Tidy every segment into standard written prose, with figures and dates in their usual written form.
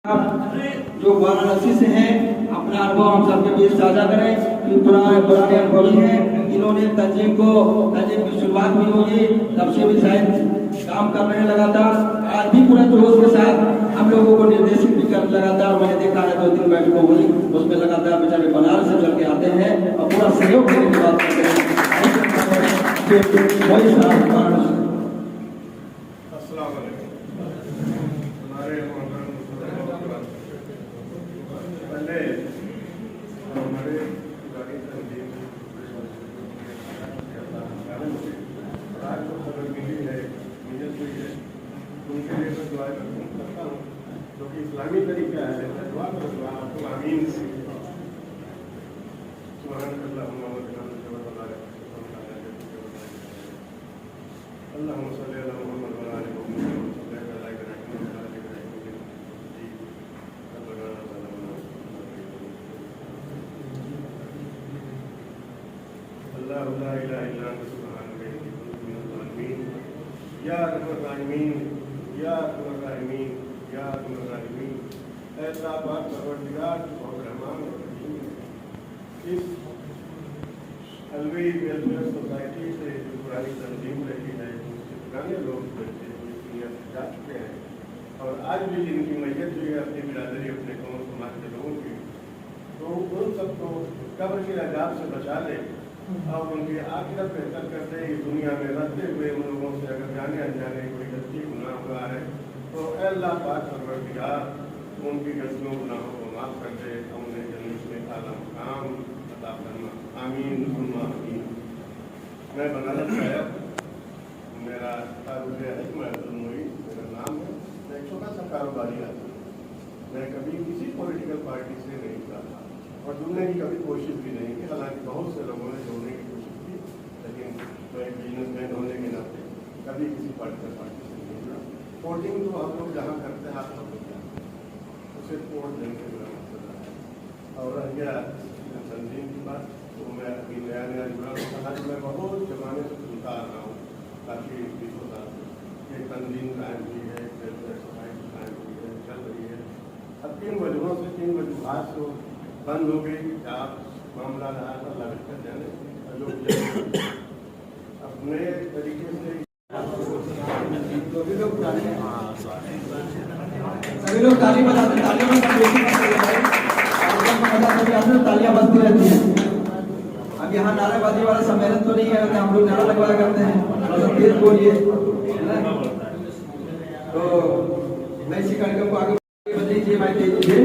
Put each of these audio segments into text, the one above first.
जो वाराणसी से हैं अपना अनुभव हम सबके बीच साझा करें कि पुराने अनुभवी हैं। इन्होंने तंजीम की शुरुआत भी होगी तब से भी शायद काम कर रहे हैं लगातार। आज भी पूरे जोश के साथ हम लोगों को निर्देशित भी कर लगातार मैंने देखा है 2-3 बैठकों हुई उसमें लगातार बेचारे बनारस से चल के आते हैं और पूरा सहयोग देने की बात करते हैं। क्योंकि इस्लामी तरीका है दुआ करो आपको आमीन से ऐसा बात परवरदिगार और रहमान इस अलवी वेलफेयर सोसाइटी से जो पुरानी तंजीम रही है उसके पुराने लोग बच्चे दुनिया से जा चुके हैं और आज भी जिनकी मैयत हुई है अपनी बिरादरी अपने कौम समाज के लोगों की, तो उन सबको कब्र के अजाब से बचा ले और उनकी आखिरत बेहतर कर दे। इस दुनिया में रहते हुए उन लोगों से अगर जाने अनजाने कोई गलती गुनाह हुआ है तो अल्लाह पाक परवरदिगार उनकी गलतियों गुनाहों को माफ़ कर दे, उन्हें जन्नत में आला मुकाम अता फरमा। आमीन सुम्मा आमीन। मैं बनारस आया, मेरा मेरा नाम है। मैं एक छोटा सा कारोबारी आदमी हूँ। मैं कभी किसी पॉलिटिकल पार्टी से नहीं जुड़ा था और जुड़ने की कभी कोशिश भी नहीं की। हालांकि बहुत से लोगों ने जोड़ने की कोशिश की, लेकिन तो एक बिजनेसमैन होने के नाते कभी किसी पॉलिटिकल पार्टी से नहीं जुड़ा। वोटिंग तो हम लोग जहाँ करते हैं आप सब लोग उसे वोट देने का मेरा मकसद है। और रह गया तंजीम की बात, तो मैं अभी नया जुड़ा हूँ। आज मैं बहुत जमाने से सुनता आ रहा हूँ, काफ़ी 20 साल से एक तंजीम कायम की है, वेलफेयर सोसाइटी कायम की है, चल रही है। अब 3 वजहों से 3 वजूहात से बंद हो गई। क्या मामला रहा था लागत कर जाने लोग अपने तरीके से सभी लोग ताली बजाते तालियां बजती रहती है। अब यहाँ नारेबाजी वाला सम्मेलन तो नहीं है, हम लोग नारा लगवाया करते हैं, मतलब तेज बोलिए। तो मैं इसी कार्यक्रम को आगे बढ़ीजिए, मैं दीजिए।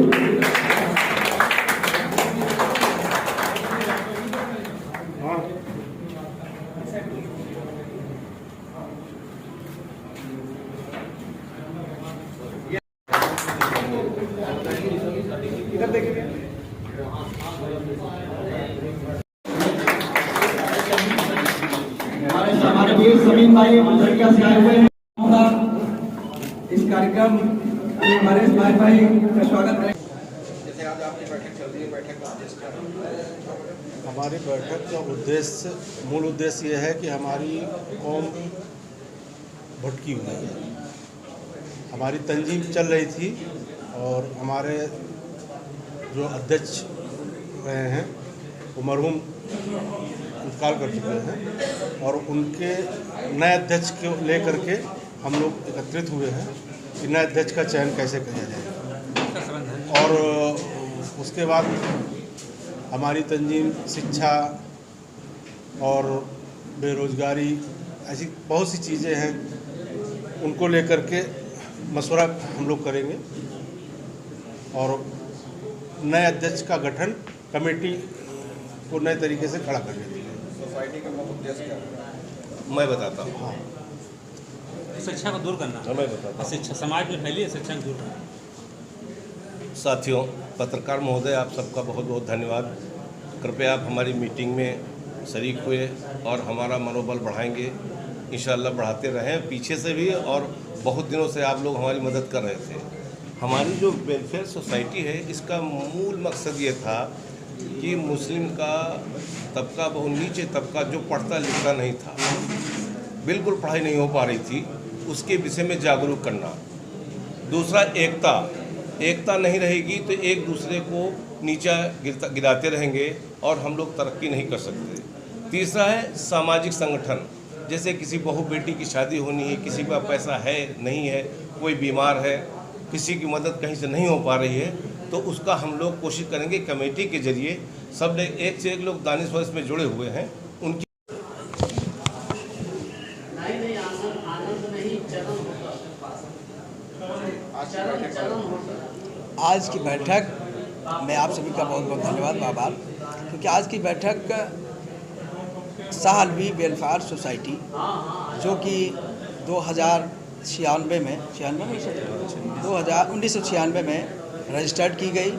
हमारे वीर समीन भाई लड़कियां से आए हुए हैं। इस कार्यक्रम में हमारे इस्माइल भाई का स्वागत करें। जैसे आज आपकी बैठक चल रही है, बैठक का उद्देश्य क्या है? हमारी बैठक का मूल उद्देश्य ये है कि हमारी कौम भटकी हुई है। हमारी तंजीम चल रही थी और हमारे जो अध्यक्ष रहे हैं वो मरहूम इंतकाल कर चुके हैं और उनके नए अध्यक्ष को लेकर के हम लोग एकत्रित हुए हैं कि नए अध्यक्ष का चयन कैसे किया जाए। और उसके बाद हमारी तंजीम शिक्षा और बेरोजगारी ऐसी बहुत सी चीज़ें हैं, उनको लेकर के मशवरा हम लोग करेंगे और नए अध्यक्ष का गठन कमेटी को नए तरीके से खड़ा करने के लिए। सोसाइटी का मुख्य उद्देश्य क्या है? मैं बताता हूँ। हाँ, शिक्षा को दूर करना। मैं बताता हूँ। शिक्षा समाज में फैली है, शिक्षा को दूर करना। साथियों, पत्रकार महोदय, आप सबका बहुत बहुत धन्यवाद। कृपया आप हमारी मीटिंग में शरीक हुए और हमारा मनोबल बढ़ाएंगे। इंशाअल्लाह बढ़ाते रहें पीछे से भी, और बहुत दिनों से आप लोग हमारी मदद कर रहे थे। हमारी जो वेलफेयर सोसाइटी है, इसका मूल मकसद ये था कि मुस्लिम का तबका, बहुत नीचे तबका जो पढ़ता लिखता नहीं था, बिल्कुल पढ़ाई नहीं हो पा रही थी, उसके विषय में जागरूक करना। दूसरा, एकता, एकता नहीं रहेगी तो एक दूसरे को नीचा गिराते रहेंगे और हम लोग तरक्की नहीं कर सकते। तीसरा है सामाजिक संगठन, जैसे किसी बहू बेटी की शादी होनी है, किसी का पैसा है नहीं है, कोई बीमार है, किसी की मदद कहीं से नहीं हो पा रही है, तो उसका हम लोग कोशिश करेंगे कमेटी के जरिए सब एक से एक लोग दानिश्वर इसमें जुड़े हुए हैं उनकी आज की बैठक में आप सभी का बहुत बहुत धन्यवाद आभार, क्योंकि आज की बैठक साहलवी वेलफेयर सोसाइटी जो कि 1996 में रजिस्टर्ड की गई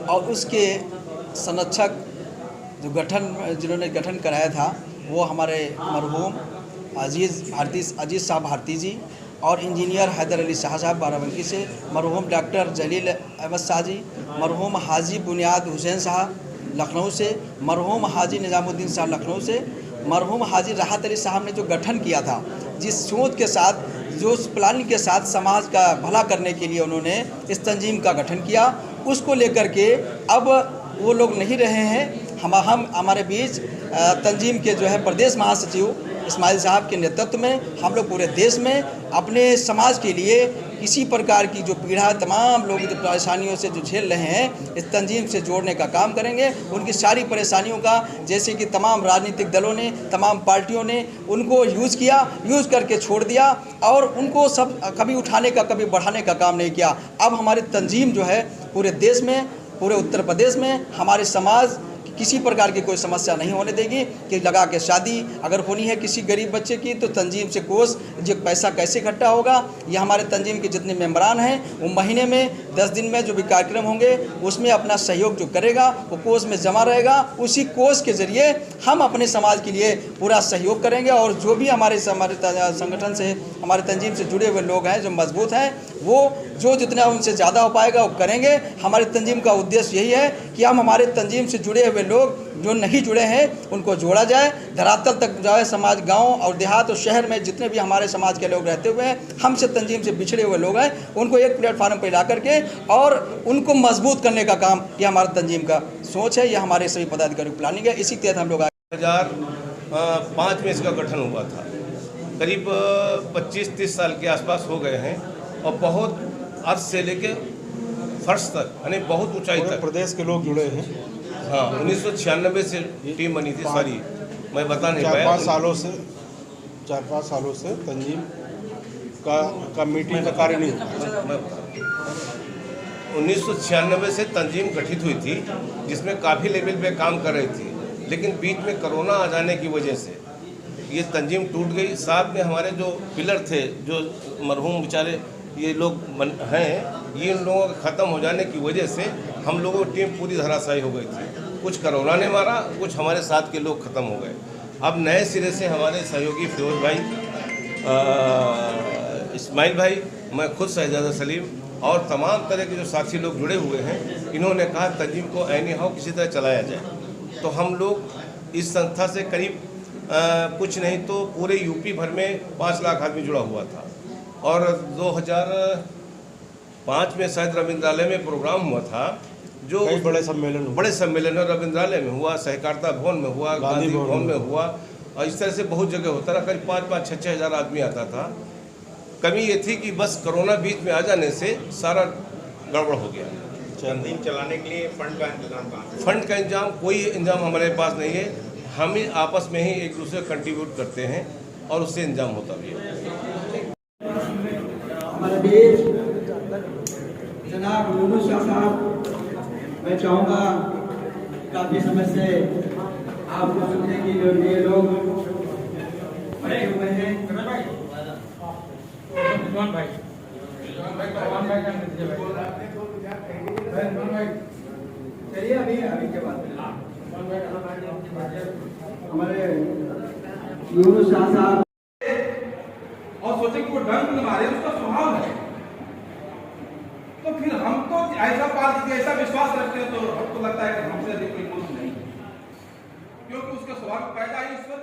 और उसके संरक्षक जिन्होंने गठन कराया था वो हमारे मरहूम अजीज़ साहब भारती जी और इंजीनियर हैदर अली शाह साहब बाराबंकी से, मरहूम डॉक्टर जलील अहमद शाह जी, मरहूम हाजी बुनियाद हुसैन साहब लखनऊ से, मरहूम हाजी निज़ामुद्दीन साहब लखनऊ से, मरहूम हाजी राहत अली साहब ने जो गठन किया था, जिस सोच के साथ, जो उस प्लानिंग के साथ समाज का भला करने के लिए उन्होंने इस तंजीम का गठन किया, उसको लेकर के अब वो लोग नहीं रहे हैं। हम हमारे बीच तंजीम के जो है प्रदेश महासचिव इस्माइल साहब के नेतृत्व में हम लोग पूरे देश में अपने समाज के लिए किसी प्रकार की जो पीड़ा तमाम लोग जो परेशानियों से जो झेल रहे हैं इस तंजीम से जोड़ने का काम करेंगे। उनकी सारी परेशानियों का, जैसे कि तमाम राजनीतिक दलों ने, तमाम पार्टियों ने उनको यूज़ करके छोड़ दिया और उनको सब कभी उठाने का, कभी बढ़ाने का काम नहीं किया। अब हमारी तंजीम जो है पूरे देश में, पूरे उत्तर प्रदेश में हमारे समाज किसी प्रकार की कोई समस्या नहीं होने देगी कि लगा के शादी अगर होनी है किसी गरीब बच्चे की तो तंजीम से कोष जो पैसा कैसे इकट्ठा होगा। ये हमारे तंजीम के जितने मेंबरान हैं वो महीने में 10 दिन में जो भी कार्यक्रम होंगे उसमें अपना सहयोग जो करेगा वो कोष में जमा रहेगा। उसी कोष के ज़रिए हम अपने समाज के लिए पूरा सहयोग करेंगे और जो भी हमारे संगठन से, हमारे तंजीम से जुड़े हुए लोग हैं जो मजबूत हैं, वो जो जितना उनसे ज़्यादा हो पाएगा वो करेंगे। हमारी तंजीम का उद्देश्य यही है कि हम हमारे तंजीम से जुड़े हुए लोग जो नहीं जुड़े हैं उनको जोड़ा जाए, धरातल तक जाए। समाज, गांव और देहात और शहर में जितने भी हमारे समाज के लोग रहते हुए हैं, हमसे तंजीम से बिछड़े हुए लोग हैं, उनको एक प्लेटफार्म पर ला करके और उनको मजबूत करने का काम ये हमारा तंजीम का सोच है, ये हमारे सभी पदाधिकारियों की प्लानिंग है। इसी तहत हम लोग 2005 में इसका गठन हुआ था। करीब 25-30 साल के आसपास हो गए हैं और बहुत अर्थ से लेके फर्श तक, यानी बहुत ऊंचाई तक प्रदेश के लोग जुड़े हैं। हाँ, 1996 से टीम बनी थी। सॉरी, मैं बता नहीं पाया। 4-5 सालों से तंजीम का मीटिंग का कार्य नहीं हुआ। 1996 से तंजीम गठित हुई थी जिसमें काफ़ी लेवल पे काम कर रही थी, लेकिन बीच में कोरोना आ जाने की वजह से ये तंजीम टूट गई। साथ में हमारे जो पिलर थे, जो मरहूम बेचारे ये लोग हैं, ये इन लोगों के ख़त्म हो जाने की वजह से हम लोगों की टीम पूरी धराशायी हो गई थी। कुछ कोरोना ने मारा, कुछ हमारे साथ के लोग ख़त्म हो गए। अब नए सिरे से हमारे सहयोगी फिरोज भाई, इस्माइल भाई, मैं खुद शहजादा सलीम और तमाम तरह के जो साथी लोग जुड़े हुए हैं, इन्होंने कहा तंजीम को ऐनी हाउ किसी तरह चलाया जाए। तो हम लोग इस संस्था से करीब कुछ नहीं तो पूरे यूपी भर में 5 लाख आदमी जुड़ा हुआ था और 2005 में शायद रविंद्रालय में प्रोग्राम हुआ था, जो बड़े सम्मेलन रविंद्रालय में हुआ, सहकारिता भवन में हुआ, गांधी भवन में हुआ और इस तरह से बहुत जगह होता रहा। करीब 5-6 हज़ार आदमी आता था। कमी ये थी कि बस कोरोना बीच में आ जाने से सारा गड़बड़ हो गया। तंजीम चलाने के लिए फंड का इंतजाम कहाँ से? फंड का इंतजाम कोई इंतजाम हमारे पास नहीं है। हम ही आपस में ही एक दूसरे को कंट्रीब्यूट करते हैं और उससे इंतजाम होता भी है। हमारे बीच जनाब यूनुस शाह साहब, मैं चाहूँगा काफ़ी समय से आपको सुनने की ये लोग बड़े हुए हैं। चलिए अभी के बाद हमारे यूनुस शाह साहब और सोचे कि वो डंक न मारे, उसका स्वभाव है। तो फिर हम तो ऐसा पाल ऐसा विश्वास रखते हैं तो हमको लगता है कि हमसे अधिक कोई दोष नहीं, क्योंकि उसके स्वभाव पैदा ही ईश्वर